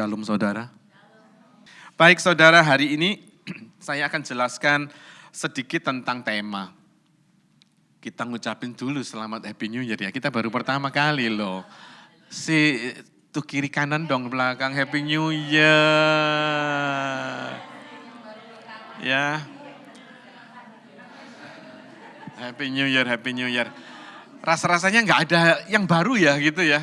Shalom saudara. Baik saudara, hari ini saya akan jelaskan sedikit tentang tema. Kita ngucapin dulu selamat Happy New Year ya, kita baru pertama kali loh. Tuh kiri kanan dong belakang, Happy New Year. Ya. Happy New Year, Happy New Year. Rasa-rasanya nggak ada yang baru ya gitu ya.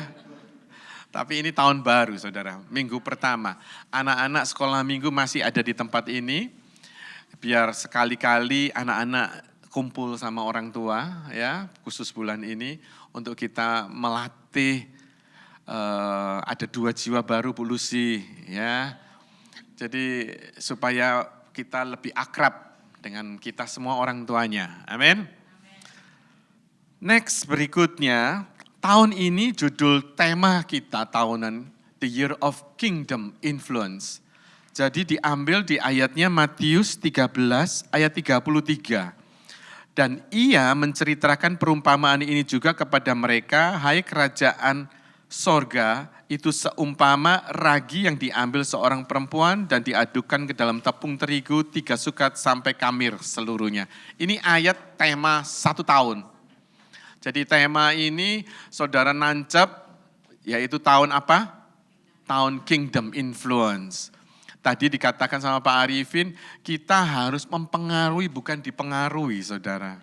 Tapi ini tahun baru saudara, minggu pertama. Anak-anak sekolah minggu masih ada di tempat ini. Biar sekali-kali anak-anak kumpul sama orang tua ya, khusus bulan ini. Untuk kita melatih, ada 2 jiwa baru Bu Lucy ya. Jadi supaya kita lebih akrab dengan kita semua orang tuanya, amin. Next berikutnya. Tahun ini judul tema kita tahunan The Year of Kingdom Influence. Jadi diambil di ayatnya Matius 13 ayat 33. Dan ia menceritakan perumpamaan ini juga kepada mereka, hai kerajaan sorga itu seumpama ragi yang diambil seorang perempuan dan diadukkan ke dalam tepung terigu 3 sukat sampai kamir seluruhnya. Ini ayat tema 1 tahun. Jadi tema ini saudara nancep, yaitu tahun apa? Tahun Kingdom Influence. Tadi dikatakan sama Pak Arifin, kita harus mempengaruhi bukan dipengaruhi saudara.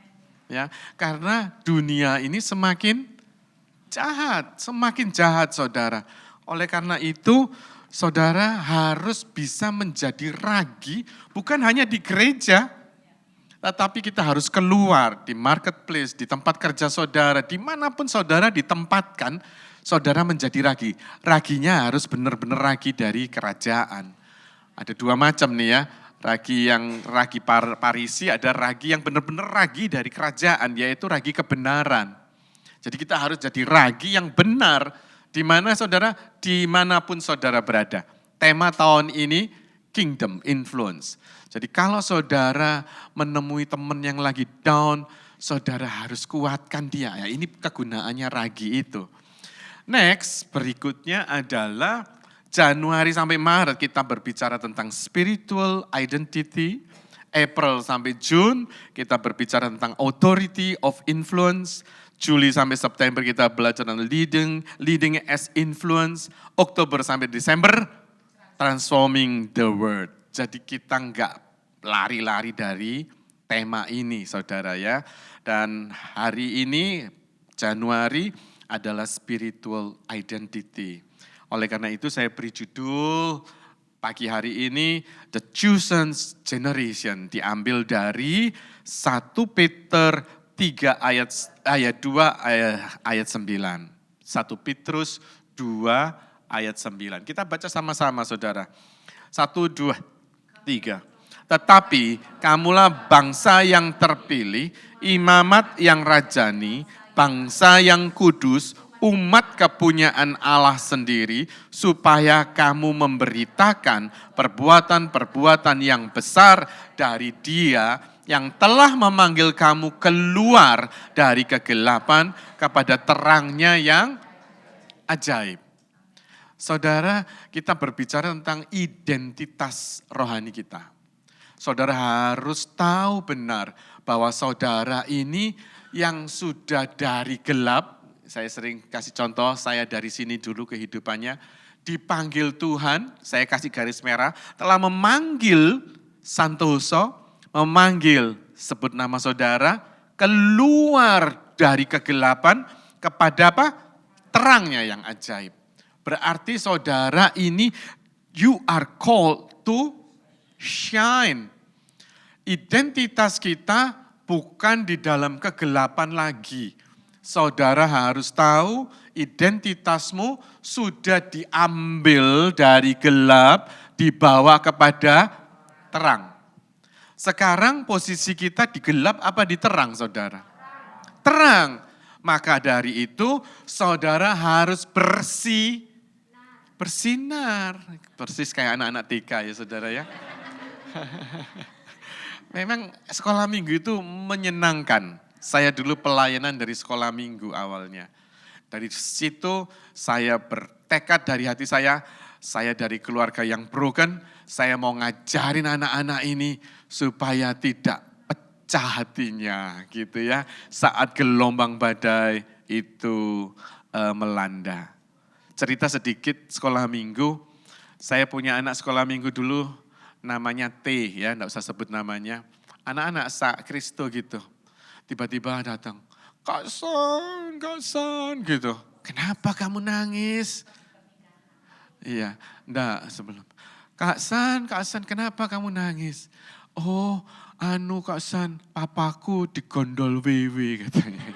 Ya, karena dunia ini semakin jahat saudara. Oleh karena itu saudara harus bisa menjadi ragi bukan hanya di gereja, tetapi kita harus keluar di marketplace, di tempat kerja saudara, dimanapun saudara ditempatkan, saudara menjadi ragi. Raginya harus benar-benar ragi dari kerajaan. Ada 2 macam nih ya, ragi yang ragi parisi, ada ragi yang benar-benar ragi dari kerajaan, yaitu ragi kebenaran. Jadi kita harus jadi ragi yang benar, di mana saudara, dimanapun saudara berada. Tema tahun ini, Kingdom Influence. Jadi kalau saudara menemui teman yang lagi down, saudara harus kuatkan dia. Ya, ini kegunaannya ragi itu. Next, berikutnya adalah Januari sampai Maret kita berbicara tentang spiritual identity. April sampai June kita berbicara tentang authority of influence. Juli sampai September kita belajar tentang leading as influence. Oktober sampai Desember, transforming the world. Jadi kita enggak lari-lari dari tema ini saudara ya. Dan hari ini Januari adalah spiritual identity. Oleh karena itu saya beri judul pagi hari ini The Chosen Generation. Diambil dari 1 Peter 3 ayat 2 ayat 9. 1 Petrus 2 ayat 9. Kita baca sama-sama saudara. 1, 2, 3. Tetapi kamulah bangsa yang terpilih, imamat yang rajani, bangsa yang kudus, umat kepunyaan Allah sendiri, supaya kamu memberitakan perbuatan-perbuatan yang besar dari Dia yang telah memanggil kamu keluar dari kegelapan kepada terangnya yang ajaib. Saudara, kita berbicara tentang identitas rohani kita. Saudara harus tahu benar bahwa saudara ini yang sudah dari gelap, saya sering kasih contoh, saya dari sini dulu kehidupannya, dipanggil Tuhan, saya kasih garis merah, telah memanggil Santoso, memanggil sebut nama saudara, keluar dari kegelapan kepada apa? Terangnya yang ajaib. Berarti saudara ini you are called to shine. Identitas kita bukan di dalam kegelapan lagi. Saudara harus tahu identitasmu sudah diambil dari gelap, dibawa kepada terang. Sekarang posisi kita di gelap apa di terang saudara? Terang. Maka dari itu saudara harus bersinar. Persis kayak anak-anak TK ya saudara ya. Memang sekolah minggu itu menyenangkan. Saya dulu pelayanan dari sekolah minggu awalnya. Dari situ saya bertekad dari hati saya Saya dari keluarga yang broken, saya mau ngajarin anak-anak ini supaya tidak pecah hatinya gitu ya. Saat gelombang badai itu melanda. Cerita sedikit sekolah minggu, saya punya anak sekolah minggu dulu namanya T ya, enggak usah sebut namanya. Anak-anak Kristo gitu. Tiba-tiba datang, Kak Son gitu. Kenapa kamu nangis? Iya, enggak sebelum. Kak San, kenapa kamu nangis? Oh, Kak San, papaku digondol wewe katanya.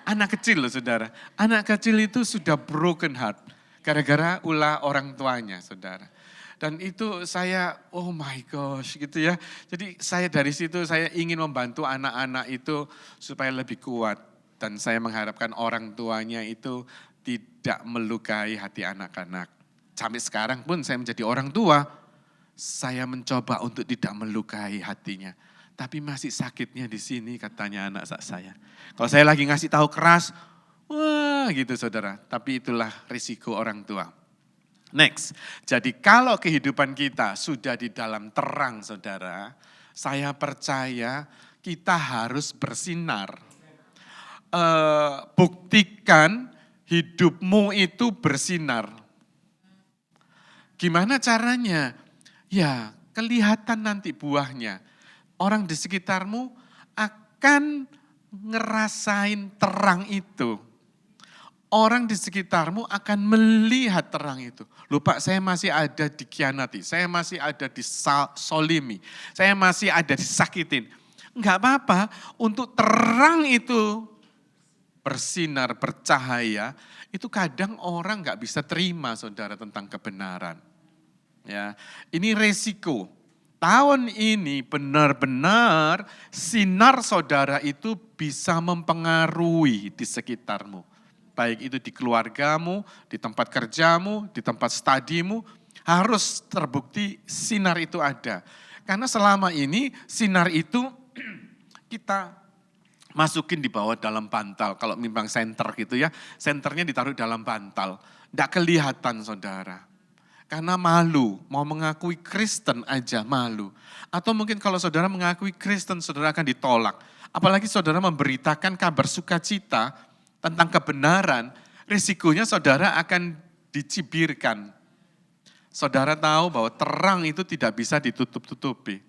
Anak kecil loh saudara, anak kecil itu sudah broken heart. Gara-gara ulah orang tuanya saudara. Dan itu saya, oh my gosh gitu ya. Jadi saya dari situ saya ingin membantu anak-anak itu supaya lebih kuat. Dan saya mengharapkan orang tuanya itu tidak melukai hati anak-anak. Sampai sekarang pun saya menjadi orang tua, saya mencoba untuk tidak melukai hatinya. Tapi masih sakitnya di sini katanya anak saya. Kalau saya lagi ngasih tahu keras, wah gitu saudara. Tapi itulah risiko orang tua. Next, jadi kalau kehidupan kita sudah di dalam terang saudara, saya percaya kita harus bersinar. Buktikan hidupmu itu bersinar. Gimana caranya? Ya, kelihatan nanti buahnya. Orang di sekitarmu akan ngerasain terang itu. Orang di sekitarmu akan melihat terang itu. Lupa saya masih ada dikhianati, saya masih ada disolimi, saya masih ada disakitin. Enggak apa-apa, untuk terang itu bersinar, bercahaya, itu kadang orang enggak bisa terima saudara tentang kebenaran. Ya, ini resiko. Tahun ini benar-benar sinar saudara itu bisa mempengaruhi di sekitarmu. Baik itu di keluargamu, di tempat kerjamu, di tempat studimu, harus terbukti sinar itu ada. Karena selama ini sinar itu kita masukin di bawah dalam bantal. Kalau memang senter gitu ya, senternya ditaruh dalam bantal. Tidak kelihatan saudara. Karena malu, mau mengakui Kristen aja malu. Atau mungkin kalau saudara mengakui Kristen, saudara akan ditolak. Apalagi saudara memberitakan kabar sukacita tentang kebenaran, risikonya saudara akan dicibirkan. Saudara tahu bahwa terang itu tidak bisa ditutup-tutupi.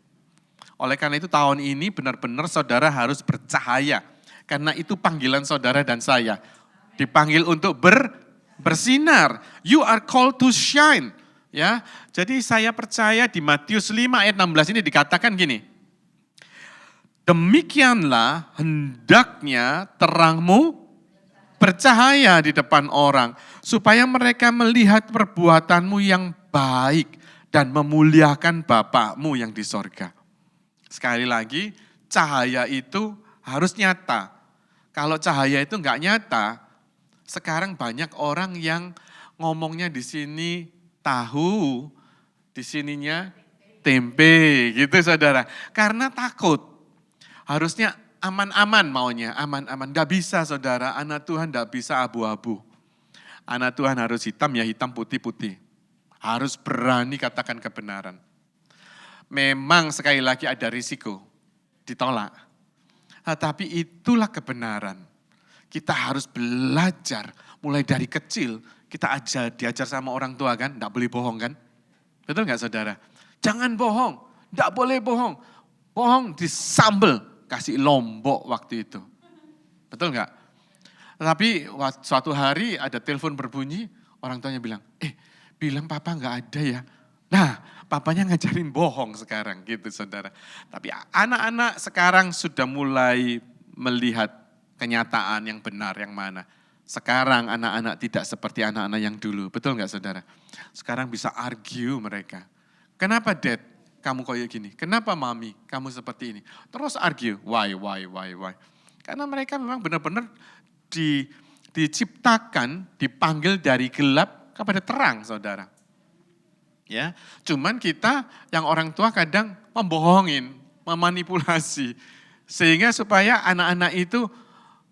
Oleh karena itu tahun ini benar-benar saudara harus bercahaya. Karena itu panggilan saudara dan saya. Dipanggil untuk bersinar. You are called to shine. Ya, jadi saya percaya di Matius 5 ayat 16 ini dikatakan gini. Demikianlah hendaknya terangmu bercahaya di depan orang, supaya mereka melihat perbuatanmu yang baik dan memuliakan Bapakmu yang di sorga. Sekali lagi, cahaya itu harus nyata. Kalau cahaya itu enggak nyata, sekarang banyak orang yang ngomongnya di sini tahu, di sininya tempe gitu saudara. Karena takut. Harusnya aman-aman maunya, aman-aman. Gak bisa saudara, anak Tuhan gak bisa abu-abu. Anak Tuhan harus hitam ya hitam, putih-putih. Harus berani katakan kebenaran. Memang sekali lagi ada risiko, ditolak. Tapi itulah kebenaran. Kita harus belajar mulai dari kecil. Kita diajar sama orang tua kan, enggak boleh bohong kan? Betul enggak saudara? Jangan bohong, enggak boleh bohong. Bohong disambel, kasih lombok waktu itu. Betul enggak? Tapi suatu hari ada telepon berbunyi, orang tuanya bilang, bilang papa enggak ada ya. Nah, papanya ngajarin bohong sekarang gitu saudara. Tapi anak-anak sekarang sudah mulai melihat kenyataan yang benar yang mana. Sekarang anak-anak tidak seperti anak-anak yang dulu, betul nggak saudara? Sekarang bisa argue mereka. Kenapa dad kamu kayak gini? Kenapa mami kamu seperti ini? Terus argue, why? Karena mereka memang benar-benar diciptakan, dipanggil dari gelap kepada terang saudara. Ya, cuman kita yang orang tua kadang membohongin, memanipulasi. Sehingga supaya anak-anak itu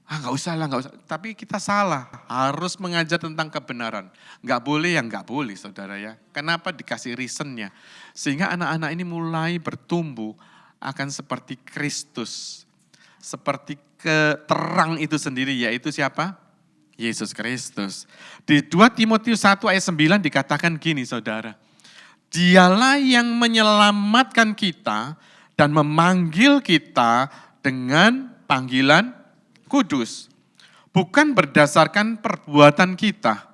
Nggak usah lah, nggak usah. Tapi kita salah, harus mengajar tentang kebenaran. Nggak boleh ya nggak boleh saudara ya. Kenapa dikasih reasonnya? Sehingga anak-anak ini mulai bertumbuh akan seperti Kristus. Seperti terang itu sendiri, yaitu siapa? Yesus Kristus. Di 2 Timotius 1 ayat 9 dikatakan gini saudara. Dialah yang menyelamatkan kita dan memanggil kita dengan panggilan kudus. Bukan berdasarkan perbuatan kita,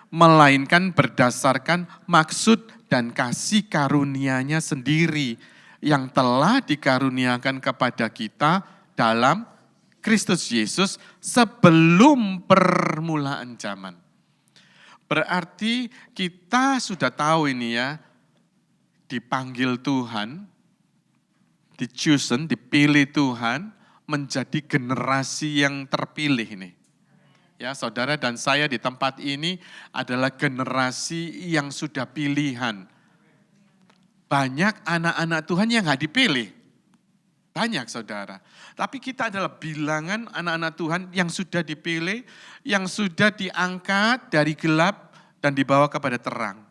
melainkan berdasarkan maksud dan kasih karunia-Nya sendiri yang telah dikaruniakan kepada kita dalam Kristus Yesus sebelum permulaan zaman. Berarti kita sudah tahu ini ya, dipanggil Tuhan, dipilih Tuhan, menjadi generasi yang terpilih ini. Ya, saudara dan saya di tempat ini adalah generasi yang sudah pilihan. Banyak anak-anak Tuhan yang nggak dipilih. Banyak saudara. Tapi kita adalah bilangan anak-anak Tuhan yang sudah dipilih, yang sudah diangkat dari gelap dan dibawa kepada terang.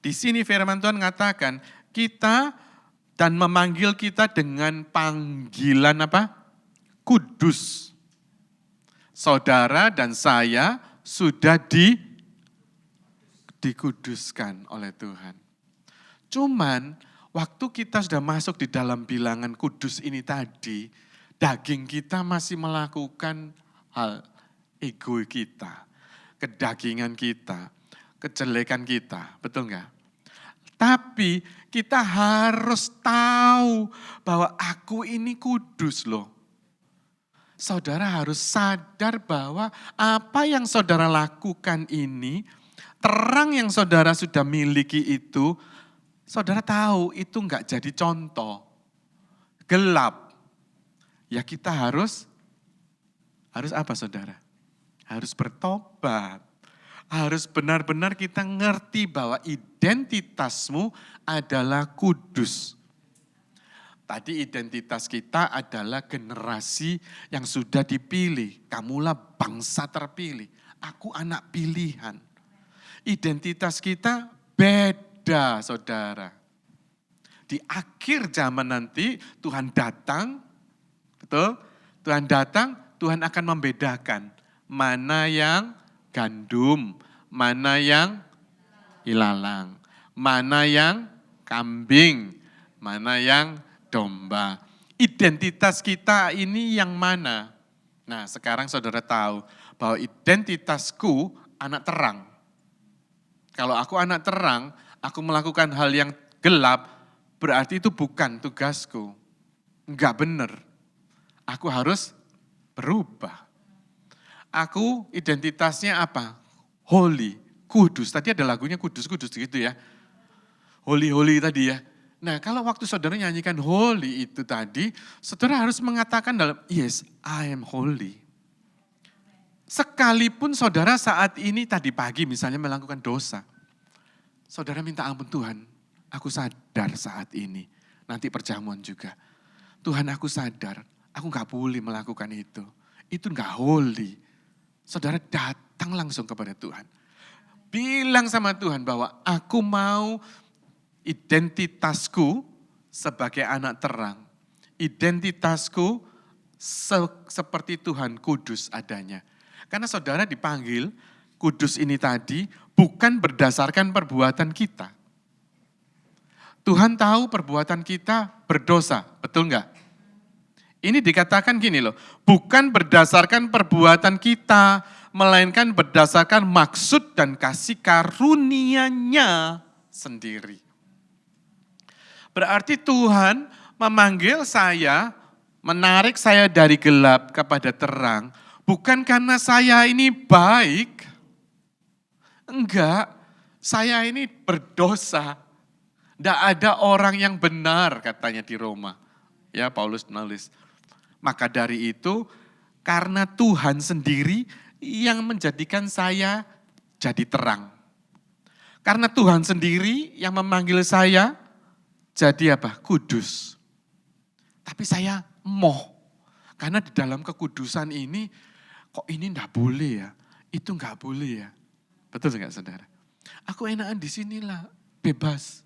Di sini firman Tuhan mengatakan, kita dan memanggil kita dengan panggilan apa? Kudus. Saudara dan saya sudah dikuduskan oleh Tuhan. Cuman waktu kita sudah masuk di dalam bilangan kudus ini tadi, daging kita masih melakukan hal ego kita, kedagingan kita, kejelekan kita, betul enggak? Tapi kita harus tahu bahwa aku ini kudus loh. Saudara harus sadar bahwa apa yang saudara lakukan ini, terang yang saudara sudah miliki itu, saudara tahu itu enggak jadi contoh. Gelap. Ya kita harus apa saudara? Harus bertobat. Harus benar-benar kita ngerti bahwa identitasmu adalah kudus. Tadi identitas kita adalah generasi yang sudah dipilih. Kamulah bangsa terpilih. Aku anak pilihan. Identitas kita beda saudara. Di akhir zaman nanti Tuhan datang, betul? Tuhan datang, Tuhan akan membedakan mana yang gandum, mana yang ilalang, mana yang kambing, mana yang domba. Identitas kita ini yang mana? Nah sekarang saudara tahu bahwa identitasku anak terang. Kalau aku anak terang, aku melakukan hal yang gelap, berarti itu bukan tugasku. Enggak benar. Aku harus berubah. Aku identitasnya apa? Holy, kudus. Tadi ada lagunya kudus-kudus gitu ya. Holy-holy tadi ya. Nah kalau waktu saudara nyanyikan holy itu tadi, saudara harus mengatakan dalam, yes I am holy. Sekalipun saudara saat ini tadi pagi misalnya melakukan dosa. Saudara minta ampun Tuhan, aku sadar saat ini. Nanti perjamuan juga. Tuhan aku sadar, aku gak boleh melakukan itu. Itu gak holy. Saudara datang langsung kepada Tuhan. Bilang sama Tuhan bahwa aku mau identitasku sebagai anak terang. Identitasku seperti Tuhan kudus adanya. Karena saudara dipanggil kudus ini tadi bukan berdasarkan perbuatan kita. Tuhan tahu perbuatan kita berdosa, betul enggak? Ini dikatakan gini loh, bukan berdasarkan perbuatan kita, melainkan berdasarkan maksud dan kasih karunia-Nya sendiri. Berarti Tuhan memanggil saya, menarik saya dari gelap kepada terang, bukan karena saya ini baik. Enggak, saya ini berdosa. Tidak ada orang yang benar katanya di Roma. Ya Paulus nulis. Maka dari itu, karena Tuhan sendiri yang menjadikan saya jadi terang. Karena Tuhan sendiri yang memanggil saya, jadi apa? Kudus. Tapi saya karena di dalam kekudusan ini kok ini enggak boleh ya, itu enggak boleh ya. Betul enggak saudara? Aku enakan di sinilah, bebas.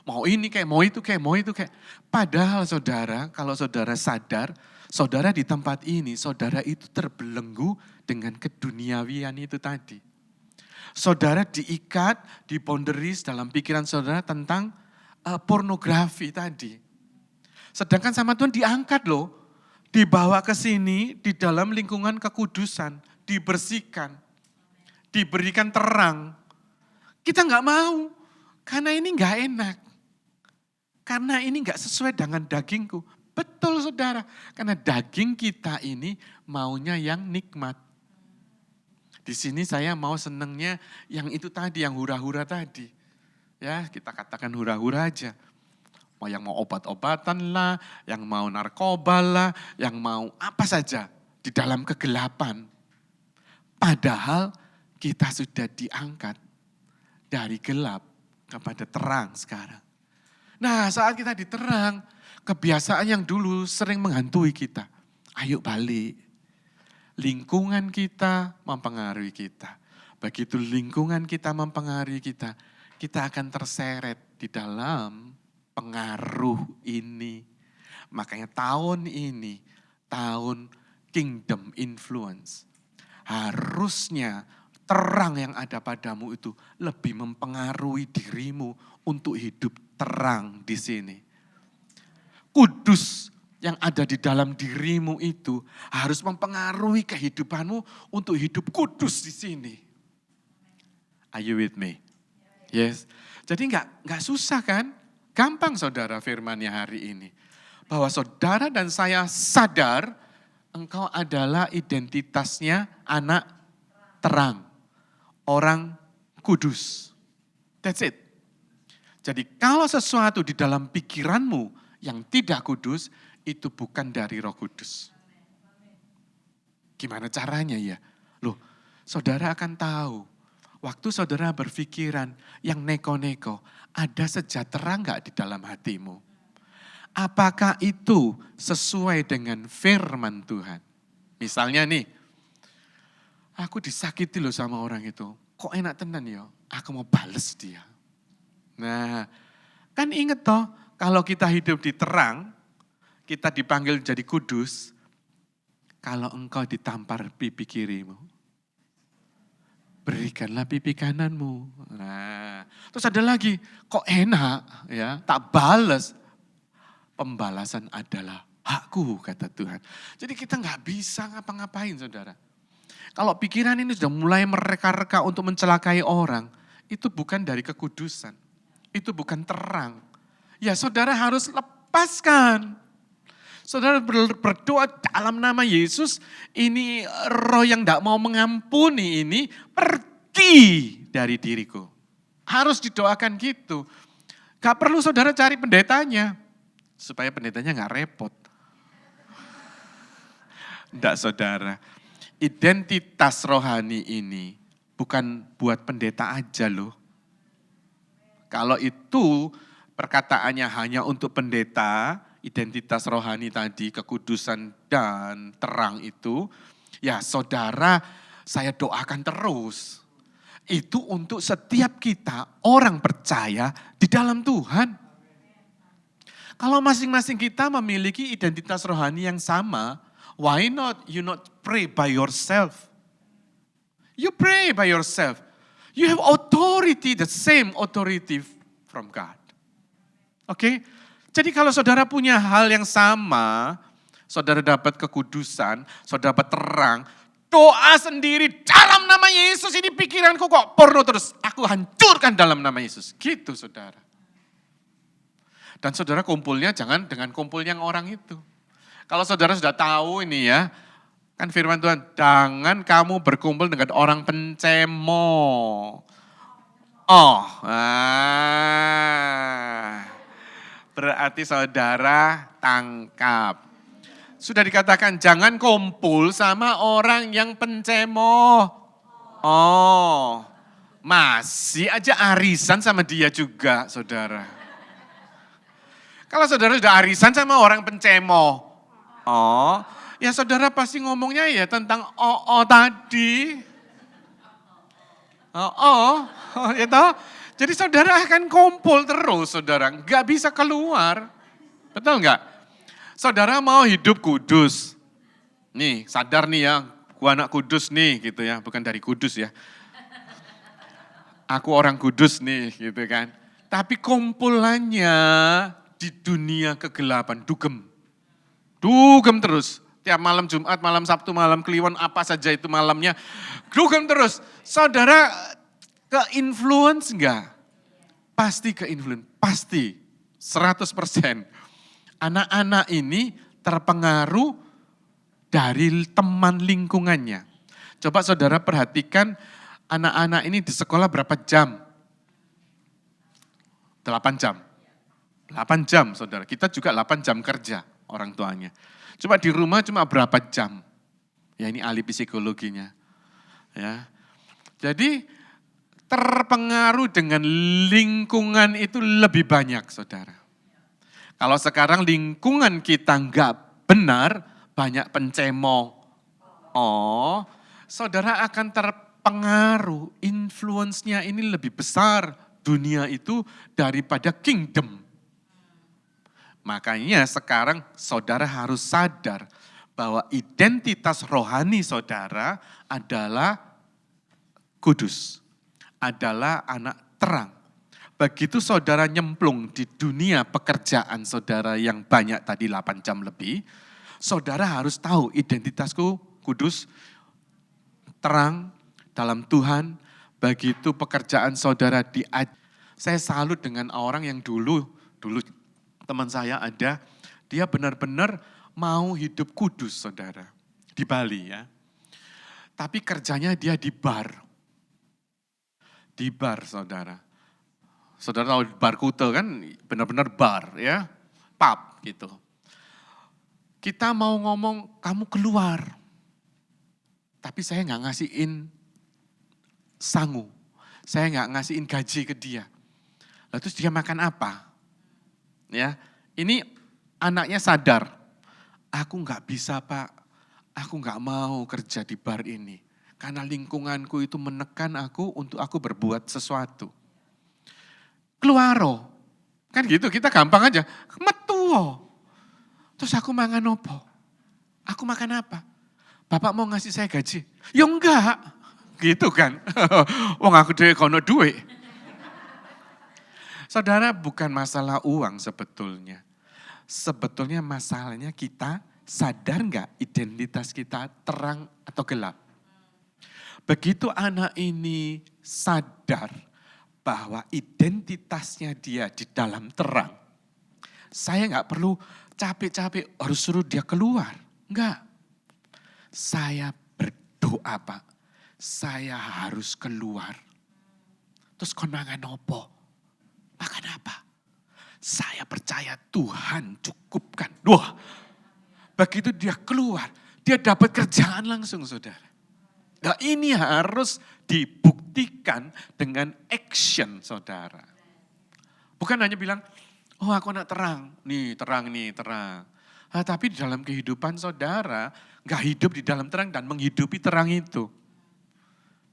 Mau ini kayak, mau itu kayak, mau itu kayak. Padahal saudara, kalau saudara sadar, saudara di tempat ini, saudara itu terbelenggu dengan keduniawian itu tadi. Saudara diikat, di boundaries dalam pikiran saudara tentang pornografi tadi. Sedangkan sama Tuhan diangkat loh, dibawa ke sini di dalam lingkungan kekudusan, dibersihkan, diberikan terang. Kita nggak mau, karena ini nggak enak. Karena ini nggak sesuai dengan dagingku. Betul saudara, karena daging kita ini maunya yang nikmat. Di sini saya mau senengnya yang itu tadi, yang hura-hura tadi. Ya, kita katakan hura-hura aja. Yang mau obat-obatan lah, yang mau narkoba lah, yang mau apa saja di dalam kegelapan. Padahal kita sudah diangkat dari gelap kepada terang sekarang. Nah, saat kita diterang, kebiasaan yang dulu sering menghantui kita. Ayo balik. Lingkungan kita mempengaruhi kita. Begitu lingkungan kita mempengaruhi kita, kita akan terseret di dalam pengaruh ini. Makanya tahun ini, tahun kingdom influence. Harusnya terang yang ada padamu itu lebih mempengaruhi dirimu untuk hidup terang di sini. Kudus yang ada di dalam dirimu itu harus mempengaruhi kehidupanmu untuk hidup kudus di sini. Are you with me? Yes. Jadi enggak susah kan? Gampang saudara firman-Nya hari ini. Bahwa saudara dan saya sadar engkau adalah identitasnya anak terang. Orang kudus. That's it. Jadi kalau sesuatu di dalam pikiranmu yang tidak kudus, itu bukan dari Roh Kudus. Gimana caranya ya? Loh, saudara akan tahu. Waktu saudara berpikiran yang neko-neko, ada sejahtera enggak di dalam hatimu? Apakah itu sesuai dengan firman Tuhan? Misalnya nih, aku disakiti loh sama orang itu. Kok enak tenan ya? Aku mau bales dia. Nah, kan inget toh, kalau kita hidup di terang, kita dipanggil jadi kudus, kalau engkau ditampar pipi kirimu, berikanlah pipi kananmu. Nah, terus ada lagi, kok enak ya, tak balas. Pembalasan adalah hakku, kata Tuhan. Jadi kita nggak bisa ngapa-ngapain saudara. Kalau pikiran ini sudah mulai mereka-reka untuk mencelakai orang, itu bukan dari kekudusan. Itu bukan terang. Ya saudara harus lepaskan. Saudara berdoa dalam nama Yesus, ini roh yang tidak mau mengampuni ini pergi dari diriku. Harus didoakan gitu. Gak perlu saudara cari pendetanya, supaya pendetanya gak repot. Enggak saudara, identitas rohani ini bukan buat pendeta aja loh. Kalau itu perkataannya hanya untuk pendeta, identitas rohani tadi, kekudusan dan terang itu, ya saudara saya doakan terus. Itu untuk setiap kita orang percaya di dalam Tuhan. Kalau masing-masing kita memiliki identitas rohani yang sama, why not you not pray by yourself? You pray by yourself. You have authority, the same authority from God. Oke? Jadi kalau saudara punya hal yang sama, saudara dapat kekudusan, saudara dapat terang, doa sendiri dalam nama Yesus, ini pikiranku kok porno terus, aku hancurkan dalam nama Yesus. Gitu saudara. Dan saudara kumpulnya jangan dengan kumpul yang orang itu. Kalau saudara sudah tahu ini ya, kan firman Tuhan, jangan kamu berkumpul dengan orang pencemo. Berarti saudara tangkap. Sudah dikatakan jangan kumpul sama orang yang pencemo. Masih aja arisan sama dia juga saudara. Kalau saudara sudah arisan sama orang pencemo, Ya saudara pasti ngomongnya ya tentang oh tadi. Oh, itu. Jadi saudara akan kumpul terus saudara, nggak bisa keluar. Betul nggak? Saudara mau hidup kudus. Nih sadar nih ya, gua anak kudus nih gitu ya, bukan dari kudus ya. Aku orang kudus nih gitu kan. Tapi kumpulannya di dunia kegelapan, dugem. Dugem terus. Tiap malam Jumat, malam Sabtu, malam Kliwon, apa saja itu malamnya. Dugem terus. Saudara ke-influence enggak? Pasti ke-influence, pasti. 100%. Anak-anak ini terpengaruh dari teman lingkungannya. Coba saudara perhatikan anak-anak ini di sekolah berapa jam? 8 jam. 8 jam saudara, kita juga 8 jam kerja orang tuanya. Coba di rumah cuma berapa jam? Ya ini ahli psikologinya. Ya. Jadi terpengaruh dengan lingkungan itu lebih banyak saudara. Kalau sekarang lingkungan kita enggak benar, banyak pencemooh. Oh, saudara akan terpengaruh, influence-nya ini lebih besar dunia itu daripada kingdom. Makanya sekarang saudara harus sadar bahwa identitas rohani saudara adalah kudus, adalah anak terang. Begitu saudara nyemplung di dunia pekerjaan saudara yang banyak tadi 8 jam lebih, saudara harus tahu identitasku kudus, terang dalam Tuhan. Begitu pekerjaan saudara saya salut dengan orang yang dulu teman saya ada, dia benar-benar mau hidup kudus saudara, di Bali ya. Tapi kerjanya dia di bar. Di bar saudara. Saudara tahu bar Kute kan benar-benar bar ya, pub gitu. Kita mau ngomong, kamu keluar. Tapi saya nggak ngasihin sangu, saya nggak ngasihin gaji ke dia. Lalu terus dia makan apa? Ya, ini anaknya sadar, aku nggak bisa Pak, aku nggak mau kerja di bar ini. Karena lingkunganku itu menekan aku untuk aku berbuat sesuatu. Keluaro, kan gitu kita gampang aja, metuo. Terus aku mangan opo? Aku makan apa? Bapak mau ngasih saya gaji? Ya enggak, gitu kan. Wong aku dhewe kono duit. Saudara, bukan masalah uang sebetulnya. Sebetulnya masalahnya kita sadar nggak identitas kita terang atau gelap. Begitu anak ini sadar bahwa identitasnya dia di dalam terang. Saya nggak perlu capek-capek harus suruh dia keluar. Enggak. Saya berdoa Pak, saya harus keluar. Terus konangan opo? Makan apa? Saya percaya Tuhan cukupkan. Wah, begitu dia keluar, dia dapat kerjaan langsung saudara. Nah ini harus dibuktikan dengan action saudara. Bukan hanya bilang, oh aku anak terang, nih terang. Nah, tapi di dalam kehidupan saudara, gak hidup di dalam terang dan menghidupi terang itu.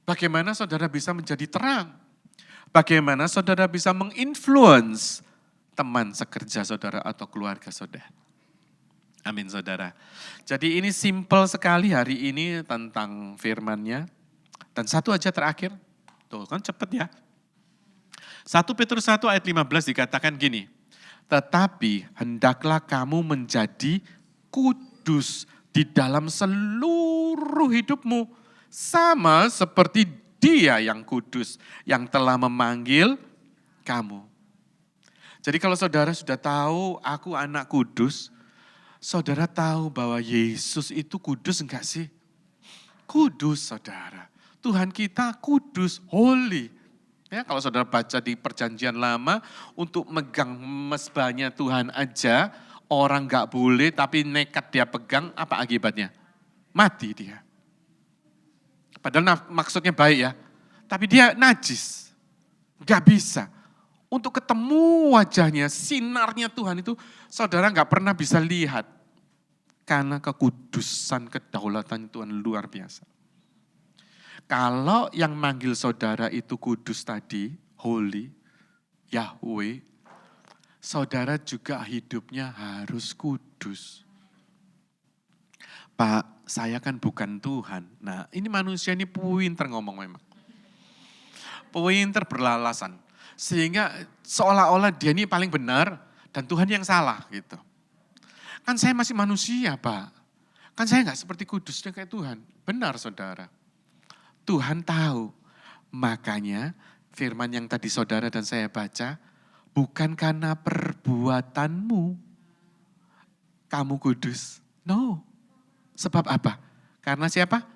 Bagaimana saudara bisa menjadi terang? Bagaimana saudara bisa menginfluence teman sekerja saudara atau keluarga saudara. Amin saudara. Jadi ini simple sekali hari ini tentang firman-Nya. Dan satu aja terakhir, tuh kan cepet ya. 1 Petrus 1 ayat 15 dikatakan gini, tetapi hendaklah kamu menjadi kudus di dalam seluruh hidupmu. Sama seperti Dia yang kudus, yang telah memanggil kamu. Jadi kalau saudara sudah tahu aku anak kudus, saudara tahu bahwa Yesus itu kudus enggak sih? Kudus saudara. Tuhan kita kudus, holy. Ya, kalau saudara baca di perjanjian lama, untuk megang mezbahnya Tuhan aja, orang enggak boleh tapi nekat dia pegang, apa akibatnya? Mati dia. Padahal maksudnya baik ya, tapi dia najis, gak bisa. Untuk ketemu wajahnya, sinarnya Tuhan itu saudara gak pernah bisa lihat. karena kekudusan kedaulatan Tuhan luar biasa. Kalau yang manggil saudara itu kudus tadi, holy, Yahweh, saudara juga hidupnya harus kudus. Pak, saya kan bukan Tuhan. Nah, ini manusia ini pinter ngomong memang. Pinter berlalasan. Sehingga seolah-olah dia ini paling benar dan Tuhan yang salah gitu. Kan saya masih manusia, Pak. Kan saya nggak seperti kudusnya kayak Tuhan. Benar, saudara. Tuhan tahu. Makanya firman yang tadi saudara dan saya baca, bukan karena perbuatanmu kamu kudus. No. Sebab apa? Karena siapa?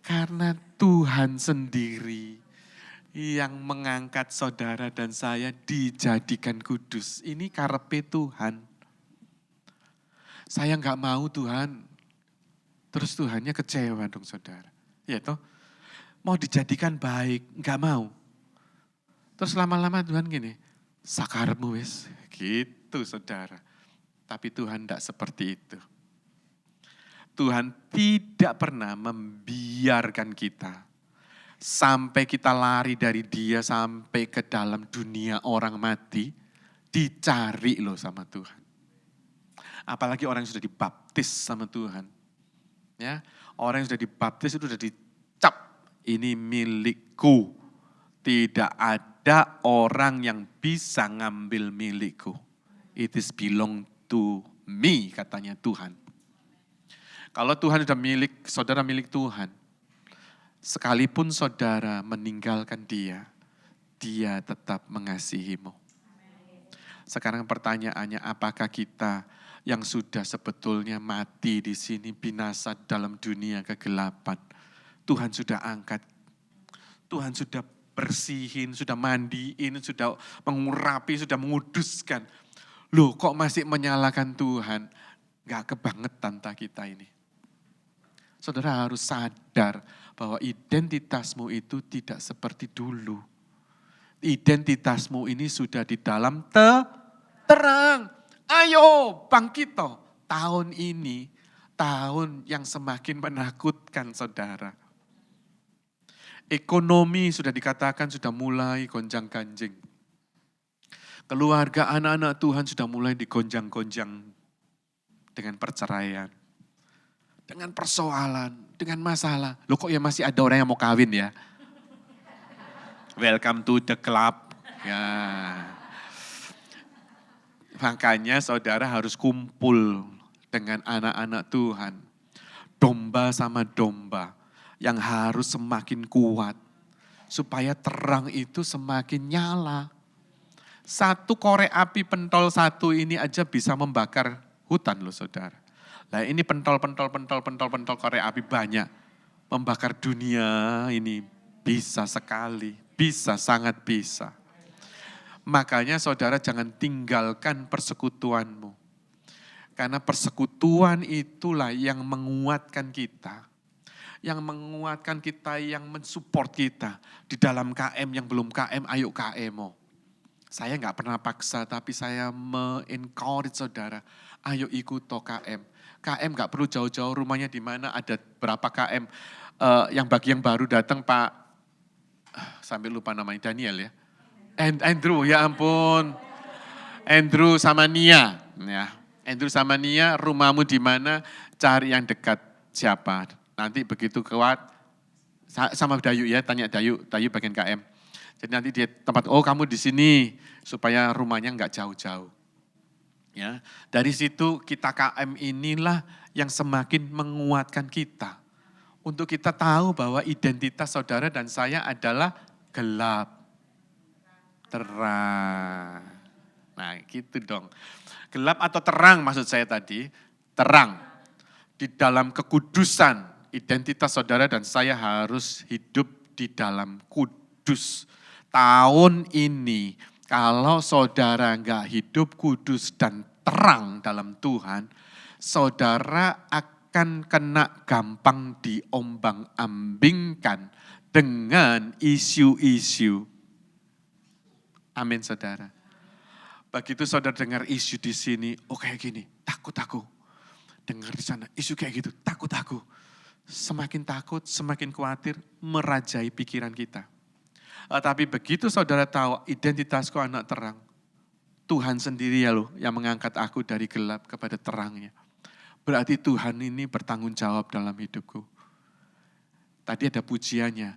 Karena Tuhan sendiri yang mengangkat saudara dan saya dijadikan kudus. Ini karepe Tuhan. Saya enggak mau Tuhan. Terus Tuhannya kecewa dong saudara. Ya toh? Mau dijadikan baik, enggak mau. Terus lama-lama Tuhan gini, sakarmu wis. Gitu saudara. Tapi Tuhan enggak seperti itu. Tuhan tidak pernah membiarkan kita sampai kita lari dari Dia sampai ke dalam dunia orang mati, dicari loh sama Tuhan. Apalagi orang yang sudah dibaptis sama Tuhan. Ya, orang yang sudah dibaptis itu sudah dicap, ini milikku. Tidak ada orang yang bisa ngambil milikku. It is belong to me, katanya Tuhan. Kalau Tuhan sudah milik, saudara milik Tuhan. Sekalipun saudara meninggalkan Dia, Dia tetap mengasihimu. Sekarang pertanyaannya, apakah kita yang sudah sebetulnya mati di sini, binasa dalam dunia kegelapan, Tuhan sudah angkat, Tuhan sudah bersihin, sudah mandiin, sudah mengurapi, sudah menguduskan. Loh kok masih menyalahkan Tuhan? Gak kebangetan kita ini. Saudara harus sadar bahwa identitasmu itu tidak seperti dulu. Identitasmu ini sudah di dalam terang. Ayo bangkit toh. Tahun ini, tahun yang semakin menakutkan saudara. Ekonomi sudah dikatakan sudah mulai gonjang-ganjing. Keluarga anak-anak Tuhan sudah mulai digonjang-gonjang dengan perceraian. Dengan persoalan, dengan masalah. Loh kok ya masih ada orang yang mau kawin ya? Welcome to the club. Ya. Makanya saudara harus kumpul dengan anak-anak Tuhan. Domba sama domba yang harus semakin kuat. Supaya terang itu semakin nyala. Satu korek api pentol satu ini aja bisa membakar hutan loh saudara. Nah ini pentol korek api banyak. Membakar dunia ini bisa sekali, bisa sangat bisa. Makanya saudara jangan tinggalkan persekutuanmu. Karena persekutuan itulah yang menguatkan kita. Yang menguatkan kita, yang mensupport kita. Di dalam KM yang belum KM, ayo KMO. Saya gak pernah paksa, tapi saya me-encourage saudara. Ayo ikut KM. KM gak perlu jauh-jauh, rumahnya di mana, ada berapa KM. Yang bagi yang baru datang Pak, sambil lupa namanya, Daniel ya. Andrew, ya ampun. Andrew sama Nia. Ya. Andrew sama Nia, rumahmu di mana, cari yang dekat siapa. Nanti begitu kuat, sama Dayu ya, tanya Dayu bagian KM. Jadi nanti dia tempat, oh kamu di sini, supaya rumahnya enggak jauh-jauh. Ya, dari situ kita KM inilah yang semakin menguatkan kita. Untuk kita tahu bahwa identitas saudara dan saya adalah gelap, terang. Nah gitu dong. Gelap atau terang maksud saya tadi, terang. Di dalam kekudusan, identitas saudara dan saya harus hidup di dalam kudus. Tahun ini, kalau saudara enggak hidup kudus dan terang dalam Tuhan, saudara akan kena gampang diombang-ambingkan dengan isu-isu. Amin saudara. Begitu saudara dengar isu di sini, oh kayak gini, takut aku. dengar di sana isu kayak gitu, takut aku. Semakin takut, semakin khawatir, merajai pikiran kita. Tapi begitu saudara tahu identitasku anak terang, Tuhan sendiri ya loh yang mengangkat aku dari gelap kepada terangnya. Berarti Tuhan ini bertanggung jawab dalam hidupku. Tadi ada pujiannya.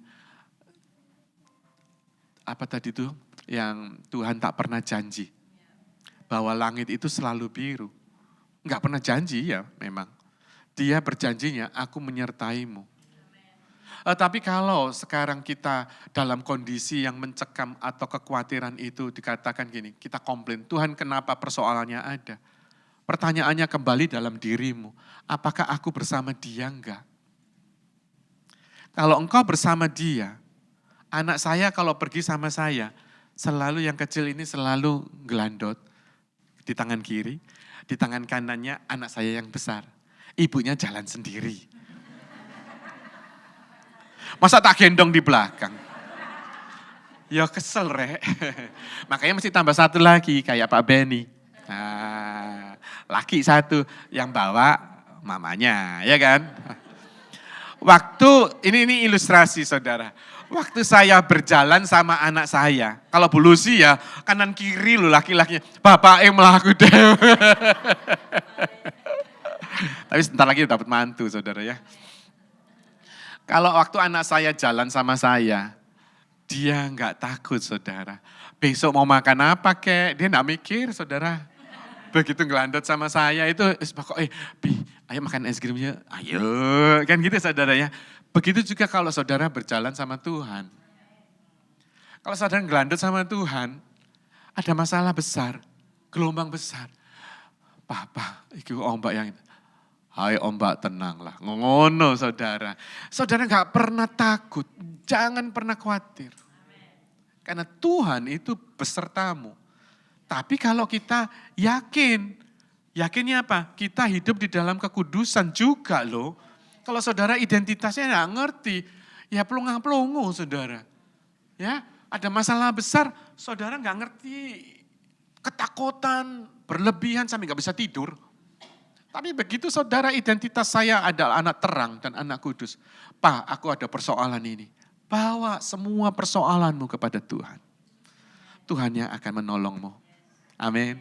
Apa tadi tuh? Yang Tuhan tak pernah janji. Bahwa langit itu selalu biru. Enggak pernah janji ya memang. Dia berjanjinya, aku menyertaimu. Tapi kalau sekarang kita dalam kondisi yang mencekam atau kekhawatiran itu dikatakan gini, kita komplain, Tuhan kenapa persoalannya ada? Pertanyaannya kembali dalam dirimu, apakah aku bersama dia enggak? Kalau engkau bersama dia, anak saya kalau pergi sama saya, selalu yang kecil ini selalu gelandot di tangan kiri, di tangan kanannya anak saya yang besar. Ibunya jalan sendiri. Masa tak gendong di belakang? Ya kesel rek. Makanya mesti tambah satu lagi kayak Pak Benny. Nah, laki satu yang bawa mamanya, ya kan? Waktu, ini ilustrasi saudara. Waktu saya berjalan sama anak saya, kalau Bu Lucy ya kanan kiri loh laki-lakinya. Bapak yang melaku dewe. Tapi sebentar lagi dapat mantu saudara ya. Kalau waktu anak saya jalan sama saya, dia enggak takut saudara. Besok mau makan apa kek, dia enggak mikir saudara. Begitu ngelandot sama saya itu, ayo makan es krimnya, ayo. Kan gitu saudara ya. Begitu juga kalau saudara berjalan sama Tuhan. Kalau saudara ngelandot sama Tuhan, ada masalah besar, gelombang besar. Papa, itu ombak yang itu. Hai ombak tenanglah, ngono saudara. Saudara gak pernah takut, jangan pernah khawatir. Karena Tuhan itu besertamu. Tapi kalau kita yakin, yakinnya apa? Kita hidup di dalam kekudusan juga loh. Kalau saudara identitasnya gak ngerti, ya pelungang-pelungu saudara. Ya, ada masalah besar, saudara gak ngerti. Ketakutan, berlebihan sampai gak bisa tidur. Tapi begitu saudara identitas saya adalah anak terang dan anak kudus. Pak, aku ada persoalan ini. Bawa semua persoalanmu kepada Tuhan. Tuhan yang akan menolongmu. Amin.